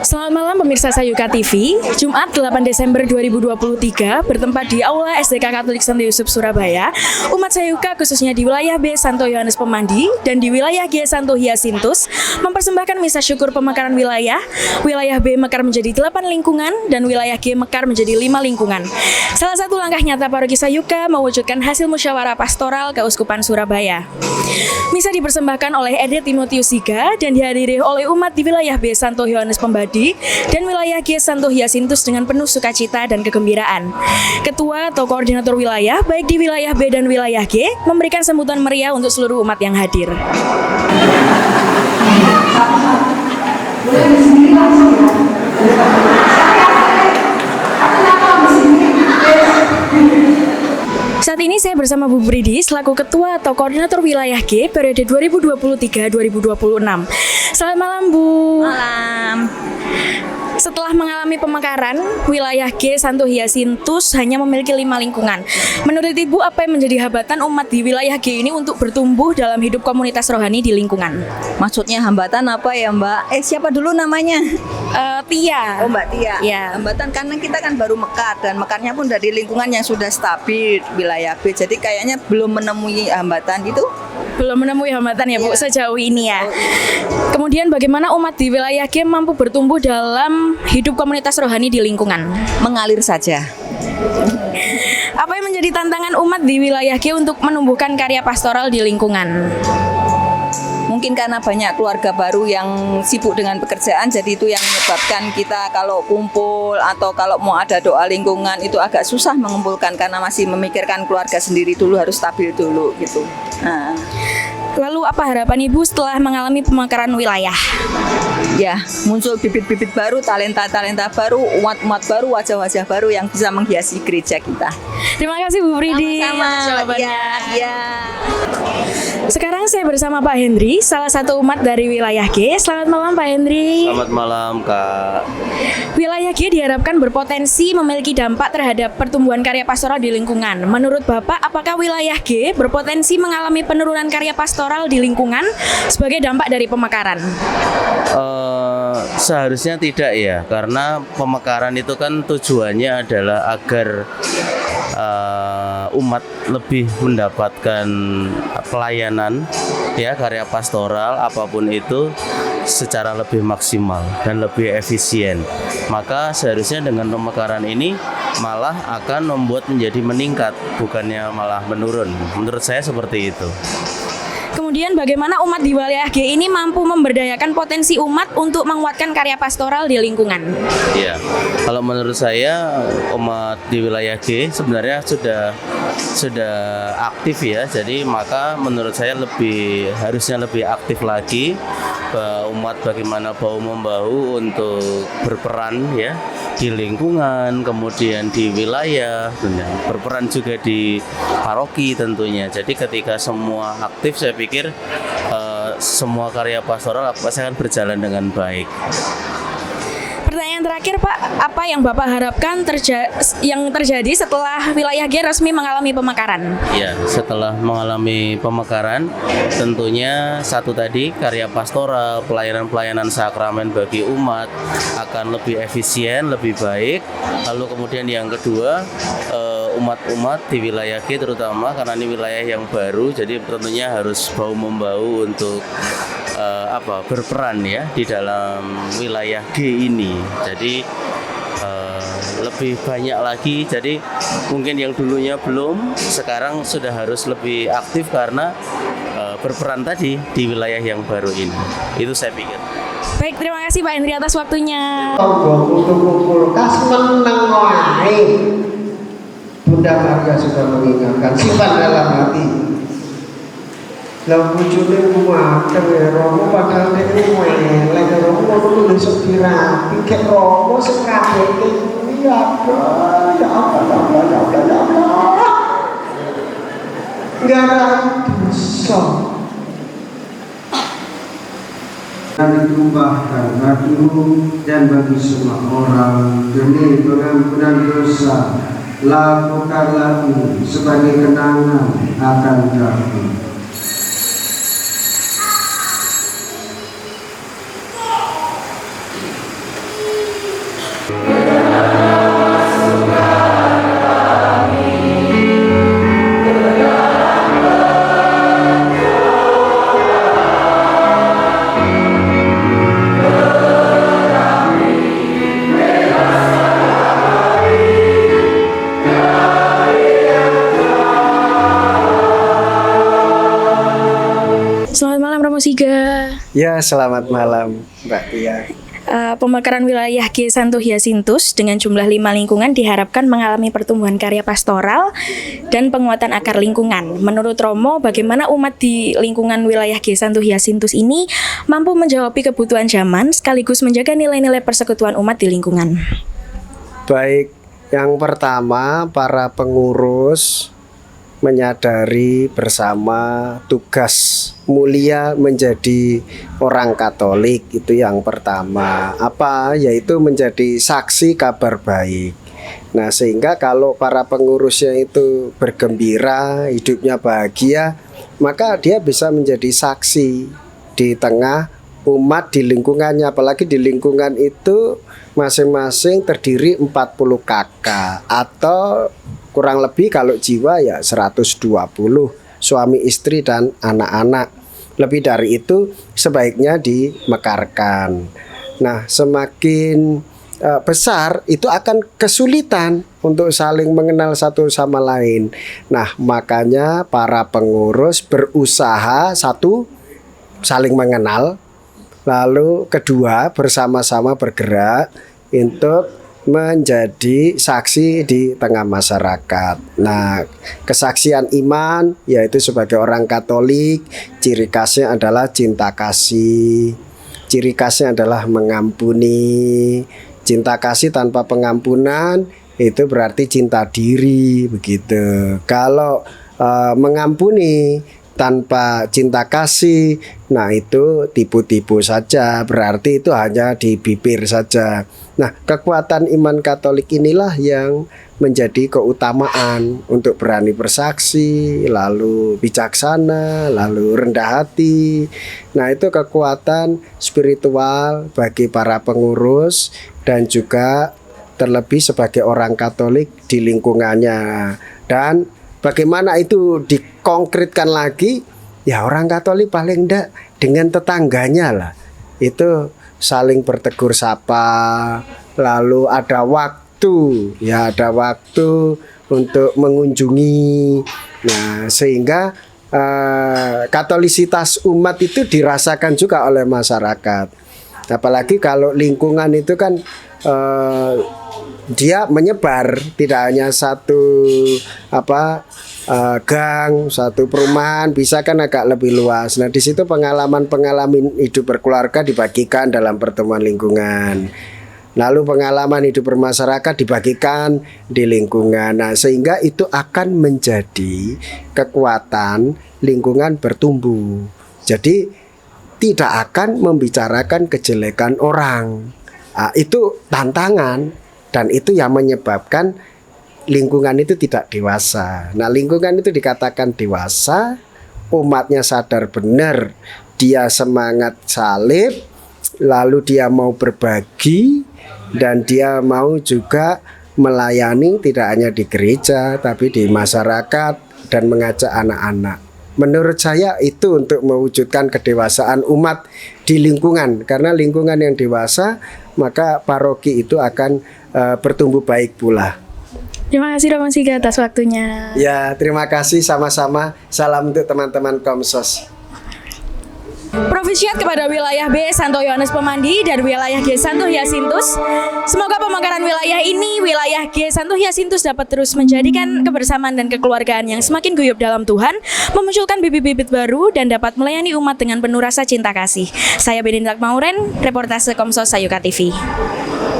Selamat malam pemirsa Sayuka TV. Jumat 8 Desember 2023 bertempat di Aula SDK Katolik Santo Yusuf Surabaya. Umat Sayuka khususnya di wilayah B Santo Yohanes Pemandi dan di wilayah G Santo Hyasintus mempersembahkan misa syukur pemekaran wilayah. Wilayah B mekar menjadi 8 lingkungan dan wilayah G mekar menjadi 5 lingkungan. Salah satu langkah nyata Paroki Sayuka mewujudkan hasil musyawarah pastoral Keuskupan Surabaya. Misa dipersembahkan oleh Ede Timotius Siga dan dihadiri oleh umat di wilayah B Santo Yohanes Pembadi dan wilayah G Santo Hyasintus dengan penuh sukacita dan kegembiraan. Ketua atau koordinator wilayah baik di wilayah B dan wilayah G memberikan sambutan meriah untuk seluruh umat yang hadir. Saat ini saya bersama Bu Bridi selaku Ketua atau Koordinator Wilayah G periode 2023-2026. Selamat malam Bu. Malam. Setelah mengalami pemekaran, wilayah G Santo Hyasintus hanya memiliki 5 lingkungan. Menurut Ibu, apa yang menjadi hambatan umat di wilayah G ini untuk bertumbuh dalam hidup komunitas rohani di lingkungan? Maksudnya hambatan apa ya Mbak? Siapa dulu namanya? Tia. Oh Mbak Tia. Ya. Hambatan karena kita kan baru mekar dan mekarnya pun dari lingkungan yang sudah stabil wilayah B. Jadi kayaknya belum menemui hambatan gitu. Belum menemui hambatan ya Bu, Iya. sejauh ini ya. Kemudian bagaimana umat di wilayah G mampu bertumbuh dalam hidup komunitas rohani di lingkungan? Mengalir saja. Apa yang menjadi tantangan umat di wilayah G untuk menumbuhkan karya pastoral di lingkungan? Mungkin karena banyak keluarga baru yang sibuk dengan pekerjaan, jadi itu yang menyebabkan kita kalau kumpul atau kalau mau ada doa lingkungan itu agak susah mengumpulkan karena masih memikirkan keluarga sendiri dulu, harus stabil dulu gitu. Nah. Lalu apa harapan Ibu setelah mengalami pemekaran wilayah? Ya, muncul bibit-bibit baru, talenta-talenta baru, umat-umat baru, wajah-wajah baru yang bisa menghiasi gereja kita. Terima kasih Bu Bridi. Sama-sama. Ya. Sekarang saya bersama Pak Hendri, salah satu umat dari wilayah G. Selamat malam Pak Hendri. Selamat malam Kak. Wilayah G diharapkan berpotensi memiliki dampak terhadap pertumbuhan karya pastoral di lingkungan. Menurut Bapak, apakah wilayah G berpotensi mengalami penurunan karya pastoral di lingkungan sebagai dampak dari pemekaran? Seharusnya tidak ya, karena pemekaran itu kan tujuannya adalah agar umat lebih mendapatkan pelayanan ya, karya pastoral apapun itu secara lebih maksimal dan lebih efisien. Maka seharusnya dengan pemekaran ini malah akan membuat menjadi meningkat, bukannya malah menurun. Menurut saya seperti itu. Kemudian bagaimana umat di wilayah G ini mampu memberdayakan potensi umat untuk menguatkan karya pastoral di lingkungan? Ya, kalau menurut saya umat di wilayah G sebenarnya sudah aktif ya. Jadi maka menurut saya harusnya lebih aktif lagi, umat bagaimana bahu membahu untuk berperan ya di lingkungan, kemudian di wilayah, berperan juga di paroki tentunya. Jadi ketika semua aktif, saya pikir semua karya pastoral pasti akan berjalan dengan baik. Pertanyaan terakhir Pak, apa yang Bapak harapkan yang terjadi setelah wilayah G resmi mengalami pemekaran? Ya, setelah mengalami pemekaran, tentunya satu tadi karya pastoral, pelayanan-pelayanan sakramen bagi umat akan lebih efisien, lebih baik. Lalu kemudian yang kedua, umat-umat di wilayah G terutama karena ini wilayah yang baru, jadi tentunya harus bahu membahu untuk berperan ya di dalam wilayah G ini. Jadi lebih banyak lagi. Jadi mungkin yang dulunya belum, sekarang sudah harus lebih aktif karena berperan tadi di wilayah yang baru ini. Itu saya pikir. Baik, terima kasih Pak Hendri atas waktunya. Kumpul kas meneng wae. Bunda Maria sudah mengingatkan, simpan dalam hati. Lah bujune kuateng ya Romo padahal nek elek Romo kudu besok dirapi kek Romo sekabeh iki ya Allah ya Allah. Gara dosa. Dan ditumpahkan bagimu dan bagi semua orang demi pengampunan dosa. Lakukanlah ini sebagai kenangan akan kami. Ya, selamat malam Mbak Tia. Pemekaran wilayah G. Santo Hyasinthus dengan jumlah 5 lingkungan diharapkan mengalami pertumbuhan karya pastoral dan penguatan akar lingkungan. Menurut Romo, bagaimana umat di lingkungan wilayah G. Santo Hyasinthus ini mampu menjawab kebutuhan zaman sekaligus menjaga nilai-nilai persekutuan umat di lingkungan? Baik, yang pertama para pengurus menyadari bersama tugas mulia menjadi orang Katolik, itu yang pertama. Apa? Yaitu menjadi saksi kabar baik. Nah, sehingga kalau para pengurusnya itu bergembira, hidupnya bahagia, maka dia bisa menjadi saksi di tengah umat di lingkungannya. Apalagi di lingkungan itu masing-masing terdiri 40 kakak atau kurang lebih kalau jiwa ya 120 suami istri dan anak-anak. Lebih dari itu sebaiknya dimekarkan. Nah, semakin besar itu akan kesulitan untuk saling mengenal satu sama lain. Nah, makanya para pengurus berusaha satu saling mengenal, lalu kedua bersama-sama bergerak untuk menjadi saksi di tengah masyarakat. Nah, kesaksian iman yaitu sebagai orang Katolik, ciri khasnya adalah cinta kasih. Ciri khasnya adalah mengampuni. Cinta kasih tanpa pengampunan itu berarti cinta diri, begitu. Kalau mengampuni tanpa cinta kasih, nah itu tipu-tipu saja, berarti itu hanya di bibir saja. Nah, kekuatan iman Katolik inilah yang menjadi keutamaan untuk berani bersaksi, lalu bijaksana, lalu rendah hati. Nah, itu kekuatan spiritual bagi para pengurus dan juga terlebih sebagai orang Katolik di lingkungannya. Dan bagaimana itu dikonkretkan lagi? Ya, orang Katolik paling enggak dengan tetangganya lah. Itu saling bertegur sapa, lalu ada waktu, ya ada waktu untuk mengunjungi. Nah, sehingga katolisitas umat itu dirasakan juga oleh masyarakat. Apalagi kalau lingkungan itu kan dia menyebar, tidak hanya satu gang, satu perumahan, bisa kan agak lebih luas. Nah, di situ pengalaman hidup berkeluarga dibagikan dalam pertemuan lingkungan. Lalu pengalaman hidup bermasyarakat dibagikan di lingkungan. Nah, sehingga itu akan menjadi kekuatan lingkungan bertumbuh. Jadi tidak akan membicarakan kejelekan orang. Nah, itu tantangan dan itu yang menyebabkan lingkungan itu tidak dewasa. Nah, lingkungan itu dikatakan dewasa, umatnya sadar benar, dia semangat salib, lalu dia mau berbagi, dan dia mau juga melayani tidak hanya di gereja, tapi di masyarakat dan mengajak anak-anak. Menurut saya itu untuk mewujudkan kedewasaan umat di lingkungan. Karena lingkungan yang dewasa, maka paroki itu akan bertumbuh baik pula. Terima kasih Romo Siga atas waktunya. Ya, terima kasih sama-sama. Salam untuk teman-teman Komsos. Provisiat kepada wilayah B. Santo Yohanes Pemandi dan wilayah G. Santo Hyasinthus. Semoga pemekaran wilayah ini, wilayah G. Santo Hyasinthus dapat terus menjadikan kebersamaan dan kekeluargaan yang semakin guyup dalam Tuhan, memunculkan bibit-bibit baru dan dapat melayani umat dengan penuh rasa cinta kasih. Saya Benedict Mauren, reportase Komsos Sayuka TV.